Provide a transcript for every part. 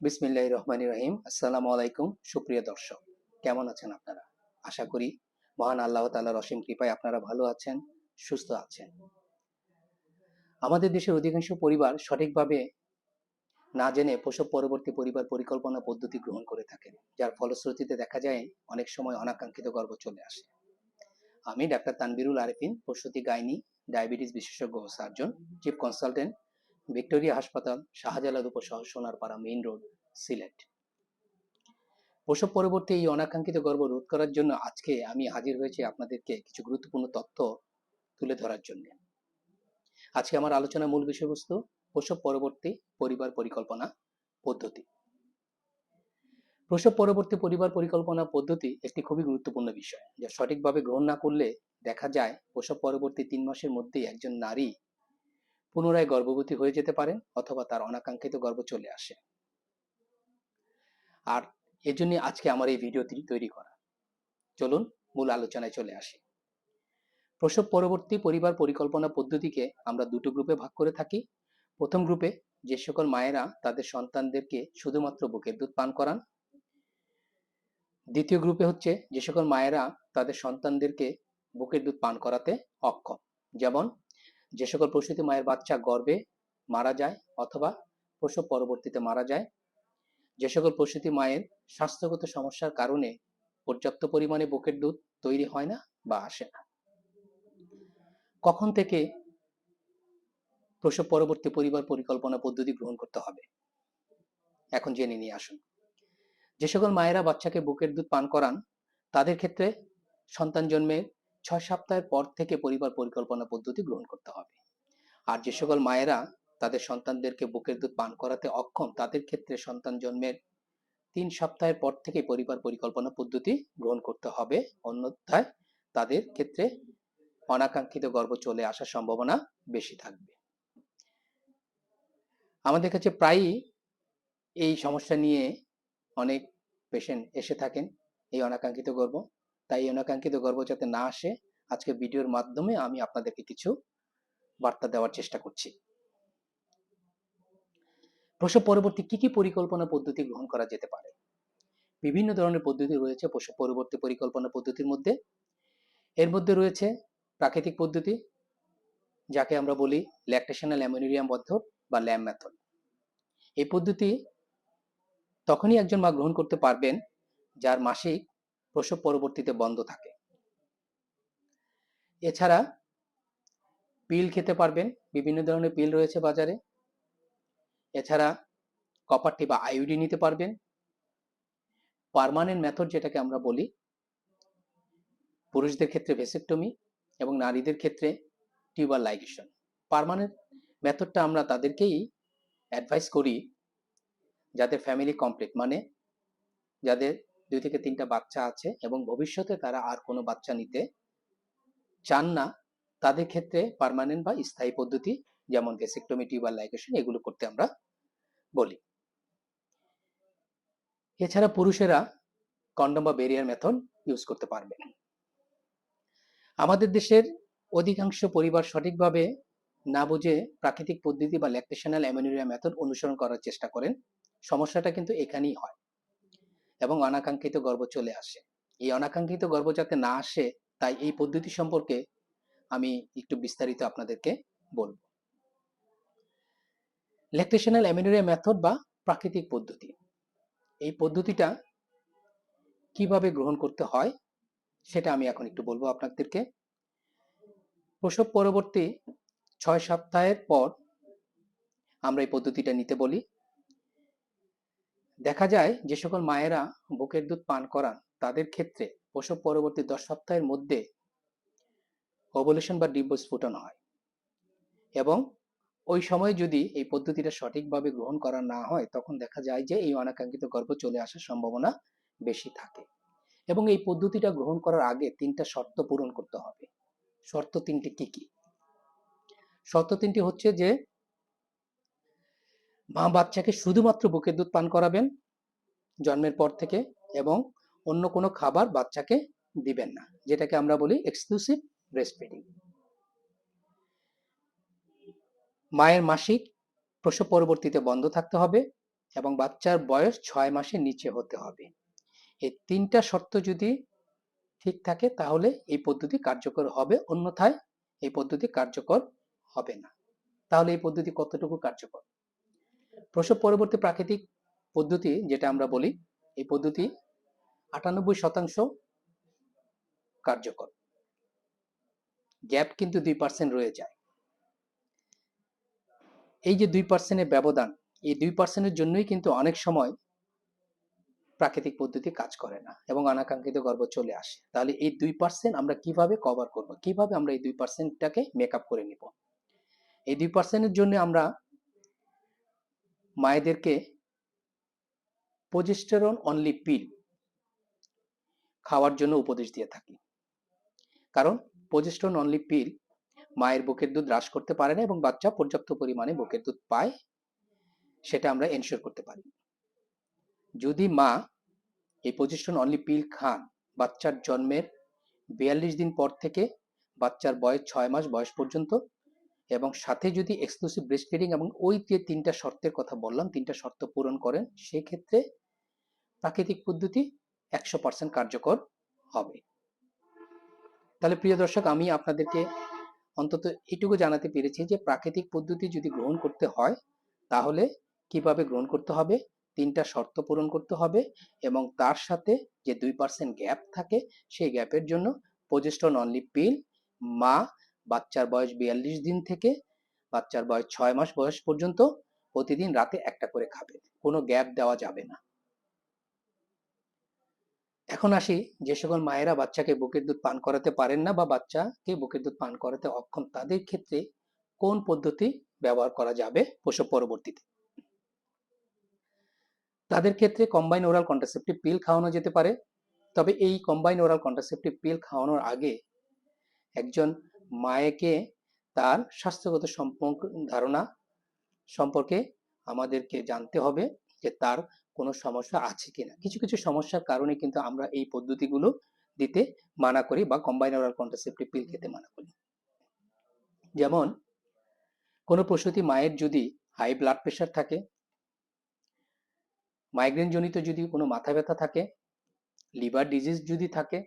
বিসমিল্লাহির রহমানির রহিম। আসসালামু আলাইকুম। সুপ্রিয় দর্শক, কেমন আছেন আপনারা? আশা করি মহান আল্লাহ তাআলার অসীম কৃপায় আপনারা ভালো আছেন, সুস্থ আছেন। আমাদের দেশের অধিকাংশ পরিবার সঠিকভাবে না জেনে প্রসব পরবর্তী পরিবার পরিকল্পনা পদ্ধতি গ্রহণ করে থাকেন, যার ফলশ্রুতিতে দেখা যায় অনেক সময় অনাকাঙ্ক্ষিত গর্ভ চলে আসে। আমি ডাক্তার তানবিরুল আরেফিন, প্রসূতি গাইনি ডায়াবেটিস বিশেষজ্ঞ ও সার্জন, চিফ কনসালটেন্ট, ভিক্টোরিয়া হাসপাতাল, শাহজালাল উপশহর, সোনারপাড়া মেইন রোড, সিলেট। প্রসব পরবর্তী এই অনাকাঙ্ক্ষিত গর্ভ রোধ করার জন্য আজকে আমি হাজির হয়েছি আপনাদেরকে কিছু গুরুত্বপূর্ণ তথ্য তুলে ধরার জন্য। আজকে আমার আলোচনার মূল বিষয়বস্তু প্রসব পরবর্তী পরিবার পরিকল্পনা পদ্ধতি। প্রসব পরবর্তী পরিবার পরিকল্পনা পদ্ধতি একটি খুবই গুরুত্বপূর্ণ বিষয়, যা সঠিকভাবে গ্রহণ না করলে দেখা যায় প্রসব পরবর্তী 3 মাসের মধ্যেই একজন নারী পুনরায় গর্ভবতী হয়ে যেতে পারেন অথবা তার অনাকাঙ্ক্ষিত গর্ভ চলে আসে। আর এজন্য আজকে আমার এই ভিডিওটি তৈরি করা। চলুন মূল আলোচনায় চলে আসি। প্রসব পরবর্তী পরিবার পরিকল্পনা পদ্ধতিকে আমরা দুটো গ্রুপে ভাগ করে থাকি। প্রথম গ্রুপে যে সকল মায়েরা তাদের সন্তানদেরকে শুধুমাত্র বুকের দুধ পান করান। দ্বিতীয় গ্রুপে হচ্ছে যে সকল মায়েরা তাদের সন্তানদেরকে বুকের দুধ পান করাতে অক্ষম, যেমন যে সকল প্রসূতি মায়ের বাচ্চা গর্ভে মারা যায় অথবা প্রসব পরবর্তীতে মারা যায়, যে সকল প্রসূতি মায়ের স্বাস্থ্যগত সমস্যার কারণে পর্যাপ্ত পরিমাণে বুকের দুধ তৈরি হয় না বা আসে না। কখন থেকে প্রসব পরবর্তী পরিবার পরিকল্পনা পদ্ধতি গ্রহণ করতে হবে এখন জেনে নিয়ে আসুন। যে সকল মায়েরা বাচ্চাকে বুকের দুধ পান করান তাদের ক্ষেত্রে সন্তান জন্মের 6 সপ্তাহের পর থেকে পরিবার পরিকল্পনা পদ্ধতি গ্রহণ করতে হবে। আর যে সকল মায়েরা তাদের সন্তানদেরকে বুকের দুধ পান করাতে অক্ষম তাদের ক্ষেত্রে সন্তান জন্মের 3 সপ্তাহের পর থেকে পরিবার পরিকল্পনা পদ্ধতি গ্রহণ করতে হবে, অন্যথায় তাদের ক্ষেত্রে অনাকাঙ্ক্ষিত গর্ভ চলে আসার সম্ভাবনা বেশি থাকবে। আমাদের কাছে প্রায়ই এই সমস্যা নিয়ে অনেক পেশেন্ট এসে থাকেন, এই অনাকাঙ্ক্ষিত গর্ভ। তাই এই অনাকাঙ্ক্ষিত গর্ভ যাতে না আসে আজকে ভিডিওর মাধ্যমে আমি আপনাদেরকে কিছু বার্তা দেওয়ার চেষ্টা করছি। প্রসব পরবর্তী কি কি পরিকল্পনা পদ্ধতি গ্রহণ করা যেতে পারে? বিভিন্ন ধরনের পদ্ধতি রয়েছে প্রসব পরবর্তী পরিকল্পনা পদ্ধতির মধ্যে। এর মধ্যে রয়েছে প্রাকৃতিক পদ্ধতি, যাকে আমরা বলি ল্যাকটেশনাল অ্যামেনোরিয়া মেথড বা ল্যাম মেথড। এই পদ্ধতি তখনই একজন মা গ্রহণ করতে পারবেন যার মাসিক প্রসব পরবর্তীতে বন্ধ থাকে। এছাড়া পিল খেতে পারবেন, বিভিন্ন ধরনের পিল রয়েছে বাজারে। এছাড়া কপার টি বা আইউডি নিতে পারবেন। পার্মানেন্ট মেথড যেটাকে আমরা বলি, পুরুষদের ক্ষেত্রে ভেসেক্টমি এবং নারীদের ক্ষেত্রে টিউবার লাইগেশন। পার্মানেন্ট মেথডটা আমরা তাদেরকেই অ্যাডভাইস করি যাদের ফ্যামিলি কমপ্লিট, মানে যাদের 2 থেকে 3টা বাচ্চা আছে এবং ভবিষ্যতে তারা আর কোনো বাচ্চা নিতে চান না, তাদের ক্ষেত্রে পার্মানেন্ট বা স্থায়ী পদ্ধতি যেমন ভেসেক্টমি, টিউবার লাইগেশন এগুলো করতে আমরা বলি। এছাড়া পুরুষেরা কন্ডম বা ব্যারিয়ার মেথড ইউজ করতে পারবেন। আমাদের দেশের অধিকাংশ পরিবার সঠিকভাবে না বুঝে প্রাকৃতিক পদ্ধতি বা ল্যাকটেশনাল অ্যামেনোরিয়া মেথড অনুসরণ করার চেষ্টা করেন। সমস্যাটা কিন্তু এখানেই হয় এবং অনাকাঙ্ক্ষিত গর্ভ চলে আসে। এই অনাকাঙ্ক্ষিত গর্ভ যাতে না আসে তাই এই পদ্ধতি সম্পর্কে আমি একটু বিস্তারিত আপনাদেরকে বলবো। ল্যাকটেশনাল অ্যামেনোরিয়া মেথড বা প্রাকৃতিক পদ্ধতি, এই পদ্ধতিটা কিভাবে গ্রহণ করতে হয় সেটা আমি এখন একটু বলবো আপনাদেরকে। প্রসব পরবর্তী 6 সপ্তাহের পর আমরা এই পদ্ধতিটা নিতে বলি। দেখা যায় যে সকল মায়েরা বুকের দুধ পান করান তাদের ক্ষেত্রে প্রসব পরবর্তী 10 সপ্তাহের মধ্যে ওভুলেশন বা ডিম্বস্ফুটন হয় এবং ওই সময় যদি এই পদ্ধতিটা সঠিকভাবে গ্রহণ করা না হয় তখন দেখা যায় যে এই অনাকাঙ্ক্ষিত গর্ভ চলে আসার সম্ভাবনা বেশি থাকে। এবং এই পদ্ধতিটা গ্রহণ করার আগে 3টা শর্ত পূরণ করতে হবে। শর্ত 3টি কি কি? শর্ত 3টি হচ্ছে যে মা বাচ্চাকে শুধুমাত্র বুকের দুধ পান করাবেন জন্মের পর থেকে এবং অন্য কোনো খাবার বাচ্চাকে দিবেন না, যেটাকে আমরা বলি এক্সক্লুসিভ ব্রেস্ট ফিডিং। মায়ের মাসিক প্রসব পরবর্তীতে বন্ধ থাকতে হবে এবং বাচ্চার বয়স 6 মাসের নিচে হতে হবে। এই 3টা শর্ত যদি ঠিক থাকে তাহলে এই পদ্ধতি কার্যকর হবে, অন্যথায় এই পদ্ধতি কার্যকর হবে না। তাহলে এই পদ্ধতি কতটুকু কার্যকর? প্রসব পরবর্তী প্রাকৃতিক পদ্ধতি যেটা আমরা বলি, এই পদ্ধতি 98% কার্যকর। গ্যাপ কিন্তু 2% রয়ে যায়। এই যে 2%-এর ব্যবধান, এই 2%-এর জন্যই কিন্তু অনেক সময় প্রাকৃতিক পদ্ধতি কাজ করে না এবং অনাকাঙ্ক্ষিত গর্ভ চলে আসে। তাহলে এই 2% আমরা কিভাবে কভার করব, কিভাবে আমরা এই 2%টাকে মেকআপ করে নিব? এই 2%-এর জন্য আমরা মায়েদেরকে প্রজেস্টেরন অনলি পিল খাওয়ার জন্য উপদেশ দিয়ে থাকি। কারণ প্রজেস্টেরন অনলি পিল মায়ের বুকের দুধ হ্রাস করতে পারে না এবং বাচ্চা পর্যাপ্ত পরিমাণে বুকের দুধ পায়, সেটা আমরা এনশিওর করতে পারি। যদি মা এই প্রজেস্টেরন অনলি পিল খান বাচ্চার জন্মের 42 দিন পর থেকে বাচ্চার বয়স 6 মাস বয়স পর্যন্ত, এবং সাথে যদি এক্সক্লুসিভ ব্রেস্ট ফিডিং এবং ওই যে 3টা শর্তের কথা বললাম 3টা শর্ত পূরণ করেন, সেক্ষেত্রে প্রাকৃতিক পদ্ধতি 100% কার্যকর হবে। তাহলে প্রিয় দর্শক, আমি আপনাদেরকে অন্তত এটুকু জানাতে পেরেছি যে প্রাকৃতিক পদ্ধতি যদি গ্রহণ করতে হয় তাহলে কিভাবে গ্রহণ করতে হবে, 3টা শর্ত পূরণ করতে হবে এবং তার সাথে যে 2% গ্যাপ থাকে সেই গ্যাপের জন্য প্রজেস্টেরন অনলি পিল মা বাচ্চার বয়স 42 দিন থেকে বাচ্চার বয়স 6 মাস বয়স পর্যন্ত প্রতিদিন রাতে একটা করে খাবে, কোনো গ্যাপ দেওয়া যাবে না। এখন আসি, যে সকল মায়েরা বাচ্চাকে বুকের দুধ পান করাতে পারেন না বা বাচ্চাকে বুকের দুধ পান করাতে অক্ষম, তাদের ক্ষেত্রে কোন পদ্ধতি ব্যবহার করা যাবে প্রসব পরবর্তীতে? তাদের ক্ষেত্রে কম্বাইন ওরাল কন্ট্রাসেপটিভ পিল খাওয়ানো যেতে পারে। তবে এই কম্বাইন ওরাল কন্ট্রাসেপটিভ পিল খাওয়ানোর আগে একজন মায়েকে তার স্বাস্থ্যগত ধারণা সম্পর্কে আমাদেরকে জানতে হবে যে তার কোনো সমস্যা আছে কিনা। কিছু কিছু সমস্যার কারণে কিন্তু আমরা এই পদ্ধতিগুলো দিতে মানা করি বা কম্বাইন ওরাল কন্ট্রাসেপটিভ পিল খেতে মানা করি। যেমন কোনো প্রসূতি মায়ের যদি হাই ব্লাড প্রেশার থাকে, মাইগ্রেন জনিত যদি কোনো মাথা ব্যথা থাকে, লিভার ডিজিজ যদি থাকে,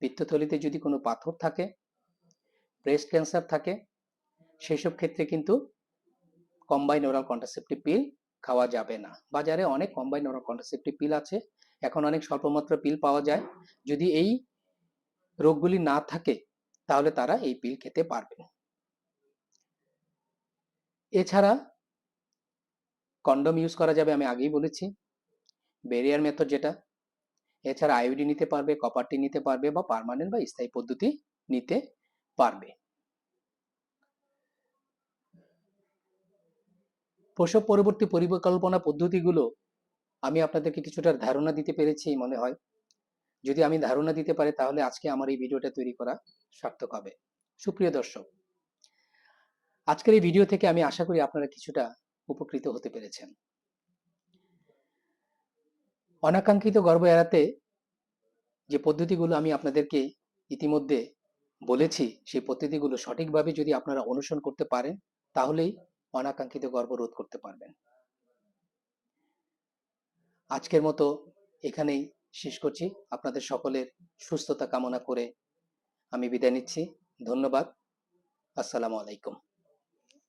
পিত্তথলিতে যদি কোনো পাথর থাকে, ব্রেস্ট ক্যান্সার থাকে, সেসব ক্ষেত্রে কিন্তু কম্বাইন ওরাল কন্ট্রাসেপটিভ পিল খাওয়া যাবে না। বাজারে অনেক কম্বাইন ওরাল কন্ট্রাসেপটিভ পিল আছে, এখন অনেক স্বল্পমাত্রা পিল পাওয়া যায়। যদি এই রোগগুলি না থাকে তাহলে তারা এই পিল খেতে পারবে। এছাড়া কন্ডম ইউজ করা যাবে, আমি আগেই বলেছি, ব্যারিয়ার মেথড যেটা। এছাড়া আইউডি নিতে পারবে, কপারটি নিতে পারবে বা পার্মানেন্ট বা স্থায়ী পদ্ধতি নিতে পারবে। প্রসব পরবর্তী পরিকল্পনা পদ্ধতিগুলো আমি আপনাদেরকে কিছুটা ধারণা দিতে পেরেছি মনে হয়। যদি আমি ধারণা দিতে পারি তাহলে আজকে আমার এই ভিডিওটা তৈরি করা সার্থক হবে। সুপ্রিয় দর্শক, আজকের এই ভিডিও থেকে আমি আশা করি আপনারা কিছুটা উপকৃত হতে পেরেছেন। অনাকাঙ্ক্ষিত গর্ভ এড়াতে যে পদ্ধতিগুলো আমি আপনাদেরকে ইতিমধ্যে বলেছি, সেই পদ্ধতিগুলো সঠিকভাবে যদি আপনারা অনুসরণ করতে পারেন তাহলেই অনাকাঙ্ক্ষিত গর্ভ রোধ করতে পারবেন। আজকের মতো এখানেই শেষ করছি। আপনাদের সকলের সুস্থতা কামনা করে আমি বিদায় নিচ্ছি। ধন্যবাদ। আসসালামু আলাইকুম।